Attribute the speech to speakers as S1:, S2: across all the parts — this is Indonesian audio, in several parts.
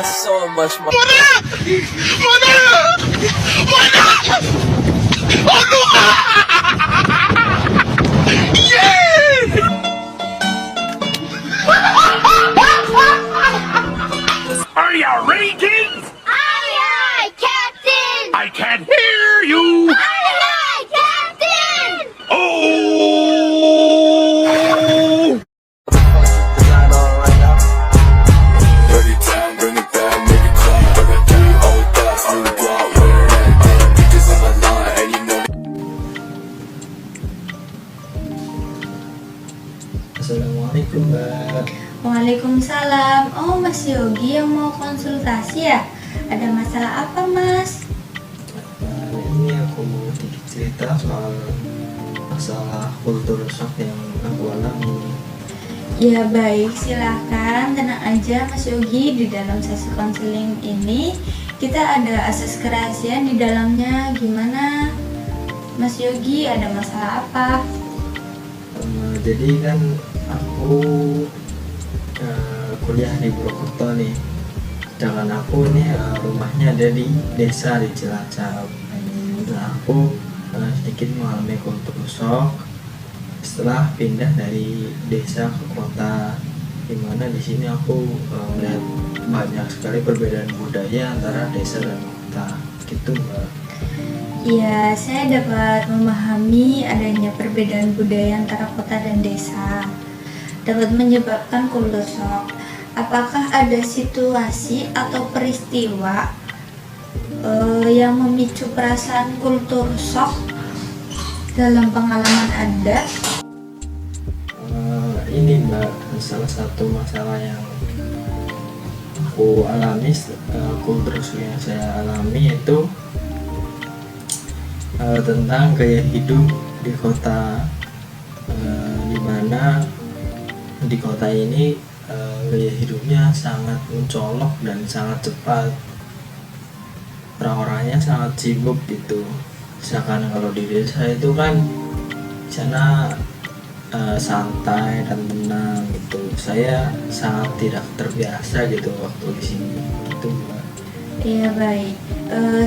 S1: got so much money.
S2: Are you ready, kids?
S3: Aye, aye, Captain!
S2: I can't hear you.
S3: Aye, aye, Captain!
S2: Oh!
S1: Design on right now.
S4: Bring it down, bring it back, make it clap. I got 3 old thoughts on the block, where that damn bitches on my line, and you know.
S5: Assalamualaikum Mbak.
S6: Waalaikumsalam. Oh, Mas Yogi yang mau konsultasi ya? Ada masalah apa, Mas?
S5: Ini aku mau sedikit cerita soal masalah kultur shock yang aku alami.
S6: Ya baik, silahkan. Tenang aja Mas Yogi, di dalam sesi konseling ini kita ada asas kerahasiaan di dalamnya. Gimana? Mas Yogi ada masalah apa?
S5: Jadi kan aku kuliah di Purwokerto nih. Sedangkan aku nih rumahnya ada di desa di Cilacap. Nah, aku sedikit mengalami kultur shock setelah pindah dari desa ke kota, dimana di sini aku melihat banyak sekali perbedaan budaya antara desa dan kota gitu Mbak.
S6: Ya, saya dapat memahami adanya perbedaan budaya antara kota dan desa dapat menyebabkan kultur shock. Apakah ada situasi atau peristiwa yang memicu perasaan kultur shock dalam pengalaman Anda?
S5: Ini Mbak, salah satu masalah yang aku alami, kultur shock yang saya alami itu tentang gaya hidup di kota, di mana di kota ini gaya hidupnya sangat mencolok dan sangat cepat. Orang-orangnya sangat sibuk gitu. Misalkan kalau di desa itu kan di sana santai dan tenang gitu. Saya sangat tidak terbiasa gitu waktu di sini gitu Mbak.
S6: Ya baik,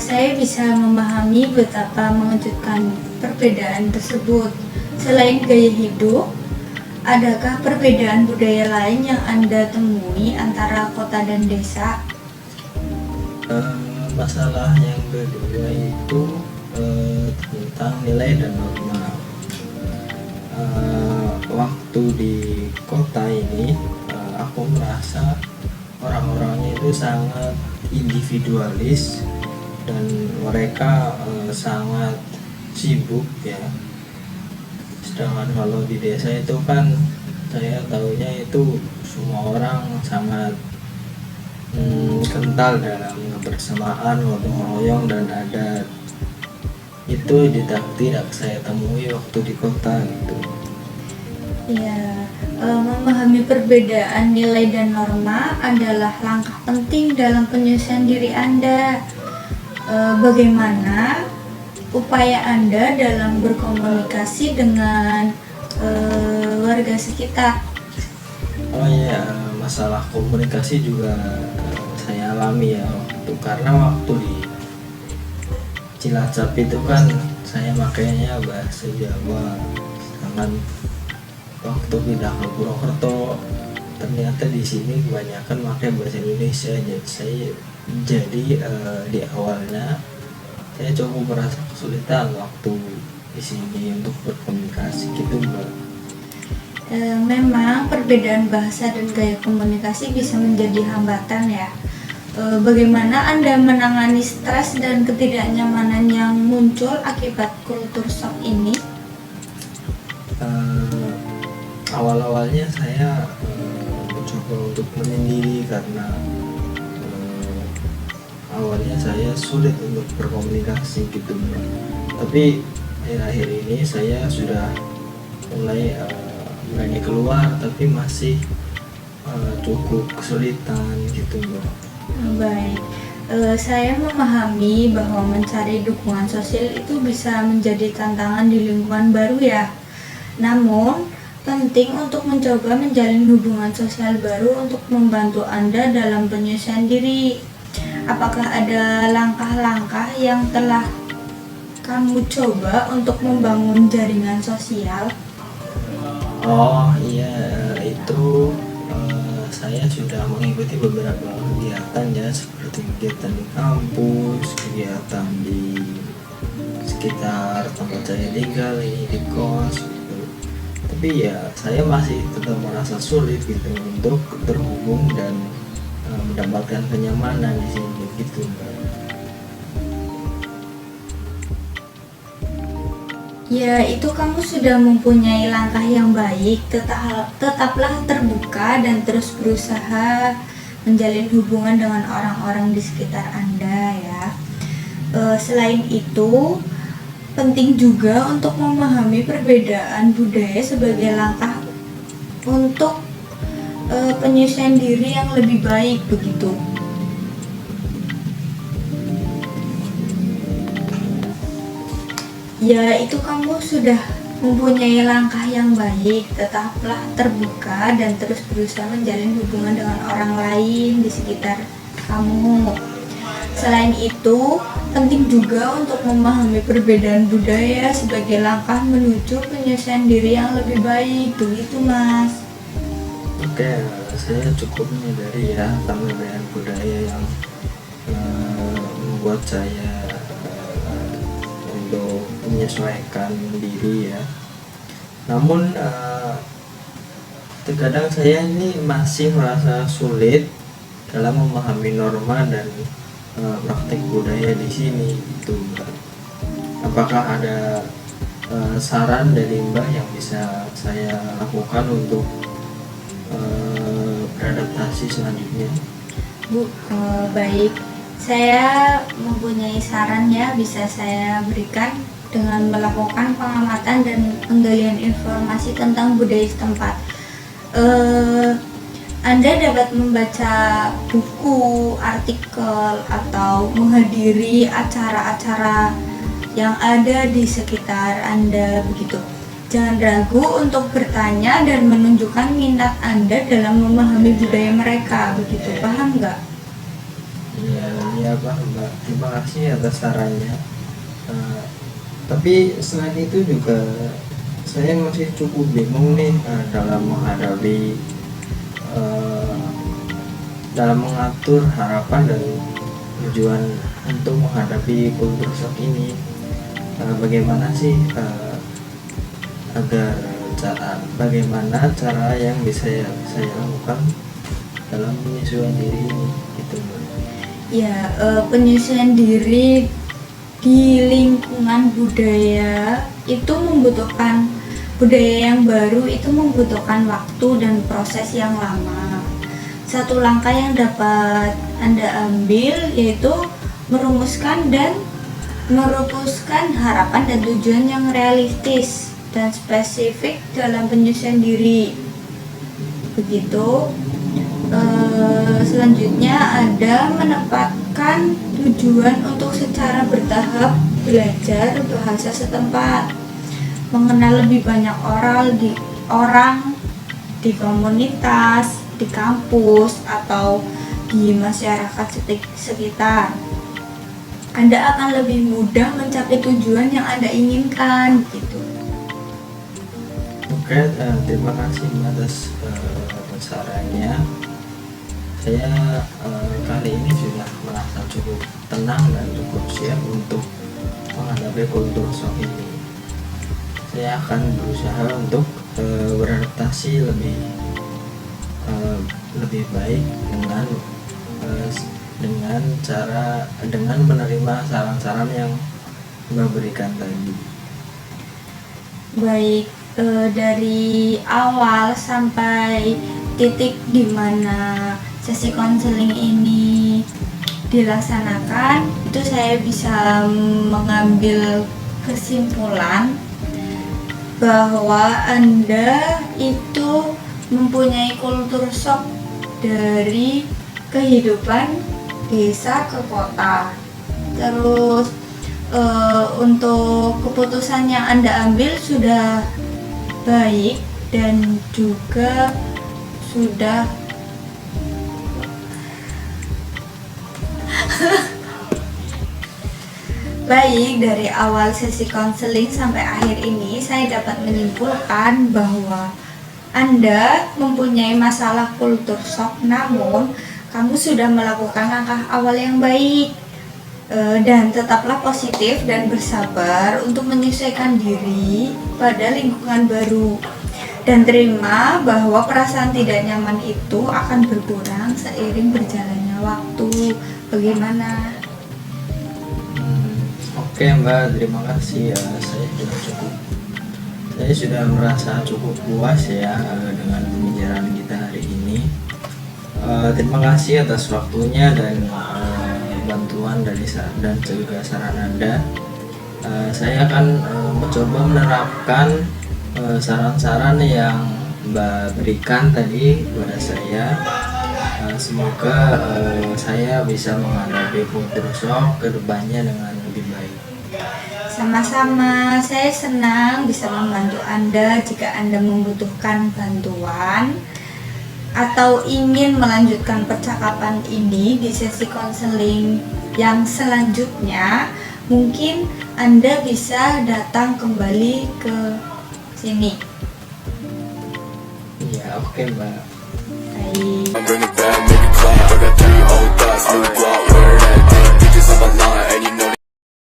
S6: saya bisa memahami betapa mengejutkan perbedaan tersebut. Selain gaya hidup, adakah perbedaan budaya lain yang Anda temui antara kota dan desa?
S5: Masalah yang kedua itu tentang nilai dan norma. Waktu di kota ini aku merasa orang-orangnya itu sangat individualis dan mereka sangat sibuk ya. Sedangkan kalau di desa itu kan saya tahunya itu semua orang sangat kental dalam kebersamaan, gotong royong dan adat. Itu tidak saya temui waktu di kota gitu.
S6: Ya, memahami perbedaan nilai dan norma adalah langkah penting dalam penyelesaian diri Anda. Bagaimana upaya Anda dalam berkomunikasi dengan warga sekitar?
S5: Oh iya, masalah komunikasi juga saya alami ya karena waktu di Cilacap itu kan saya makanya bahasa Jawa, sedangkan waktu pindah ke Purwokerto ternyata di sini kebanyakan pakai bahasa Indonesia. Jadi di awalnya saya cukup merasa kesulitan waktu di sini untuk berkomunikasi gitu Mbak.
S6: Memang perbedaan bahasa dan gaya komunikasi bisa menjadi hambatan ya. Bagaimana Anda menangani stres dan ketidaknyamanan yang muncul akibat kultur shock ini?
S5: Awal-awalnya saya mencoba untuk menyendiri karena awalnya saya sulit untuk berkomunikasi gitu Mbak. Tapi akhir-akhir ini saya sudah mulai berani keluar, tapi masih cukup kesulitan gitu Mbak.
S6: Baik, saya memahami bahwa mencari dukungan sosial itu bisa menjadi tantangan di lingkungan baru ya. Namun, penting untuk mencoba menjalin hubungan sosial baru untuk membantu Anda dalam penyesuaian diri. Apakah ada langkah-langkah yang telah kamu coba untuk membangun jaringan sosial?
S5: Oh iya, itu saya sudah mengikuti beberapa kegiatan ya, seperti kegiatan di kampus, kegiatan di sekitar tempat saya tinggal ini di kos gitu. Tapi ya saya masih tetap merasa sulit gitu untuk terhubung dan mendapatkan kenyamanan di sini gitu.
S6: Ya, itu kamu sudah mempunyai langkah yang baik. Tetaplah terbuka dan terus berusaha menjalin hubungan dengan orang-orang di sekitar Anda ya. Selain itu, penting juga untuk memahami perbedaan budaya sebagai langkah untuk penyesuaian diri yang lebih baik begitu. Ya, itu kamu sudah mempunyai langkah yang baik. Tetaplah terbuka dan terus berusaha menjalin hubungan dengan orang lain di sekitar kamu. Selain itu, penting juga untuk memahami perbedaan budaya sebagai langkah menuju penyesuaian diri yang lebih baik. Begitu, Mas.
S5: Oke, saya cukup menyadari ya perbedaan budaya yang membuat saya untuk menyesuaikan diri ya. Namun terkadang saya ini masih merasa sulit dalam memahami norma dan praktik budaya di sini itu. Apakah ada saran dari Mbak yang bisa saya lakukan untuk beradaptasi selanjutnya?
S6: Bu, baik. Saya mempunyai saran ya, bisa saya berikan dengan melakukan pengamatan dan penggalian informasi tentang budaya setempat. Anda dapat membaca buku, artikel, atau menghadiri acara-acara yang ada di sekitar Anda begitu. Jangan ragu untuk bertanya dan menunjukkan minat Anda dalam memahami budaya mereka begitu. Paham nggak?
S5: Iya Pak, Mbak. Terima kasih atas sarannya. Tapi selain itu juga saya masih cukup bingung nih dalam menghadapi dalam mengatur harapan dan tujuan untuk menghadapi kultur shock ini. Bagaimana sih bagaimana cara yang bisa saya lakukan dalam penyesuaian diri ini gitu.
S6: Ya, penyesuaian diri di lingkungan budaya itu membutuhkan budaya yang baru itu membutuhkan waktu dan proses yang lama. Satu langkah yang dapat Anda ambil yaitu merumuskan harapan dan tujuan yang realistis dan spesifik dalam penyesuaian diri. Begitu. Selanjutnya ada menetapkan tujuan untuk secara bertahap belajar bahasa setempat, mengenal lebih banyak orang di komunitas, di kampus atau di masyarakat sekitar. Anda akan lebih mudah mencapai tujuan yang Anda inginkan gitu.
S5: Oke, terima kasih atas sarannya. Saya kali ini sudah merasa cukup tenang dan cukup siap untuk menghadapi kultur shock ini. Saya akan berusaha untuk beradaptasi lebih baik dengan menerima saran-saran yang Mbak berikan tadi.
S6: Baik, dari awal sampai titik di mana sesi konseling ini dilaksanakan, itu saya bisa mengambil kesimpulan bahwa Anda itu mempunyai kultur shock dari kehidupan desa ke kota. Terus untuk keputusan yang Anda ambil sudah baik dan juga sudah baik. Dari awal sesi konseling sampai akhir ini saya dapat menyimpulkan bahwa Anda mempunyai masalah kultur shock, namun kamu sudah melakukan langkah awal yang baik. Dan tetaplah positif dan bersabar untuk menyesuaikan diri pada lingkungan baru, dan terima bahwa perasaan tidak nyaman itu akan berkurang seiring berjalannya waktu. Bagaimana?
S5: Oke Mbak, terima kasih. Saya sudah merasa cukup puas ya dengan pembicaraan kita hari ini. Terima kasih atas waktunya dan bantuan dan juga saran Anda. Saya akan mencoba menerapkan saran-saran yang Mbak berikan tadi kepada saya. Semoga saya bisa menghadapi kultur shock ke depannya dengan lebih baik.
S6: Sama-sama, saya senang bisa membantu Anda. Jika Anda membutuhkan bantuan atau ingin melanjutkan percakapan ini di sesi konseling yang selanjutnya, mungkin Anda bisa datang kembali ke sini.
S5: Iya, oke Mbak.
S6: Baik.
S4: I'm bringing back, make it clap. I got 3 old thoughts, new guap, where that thing. Bitches on my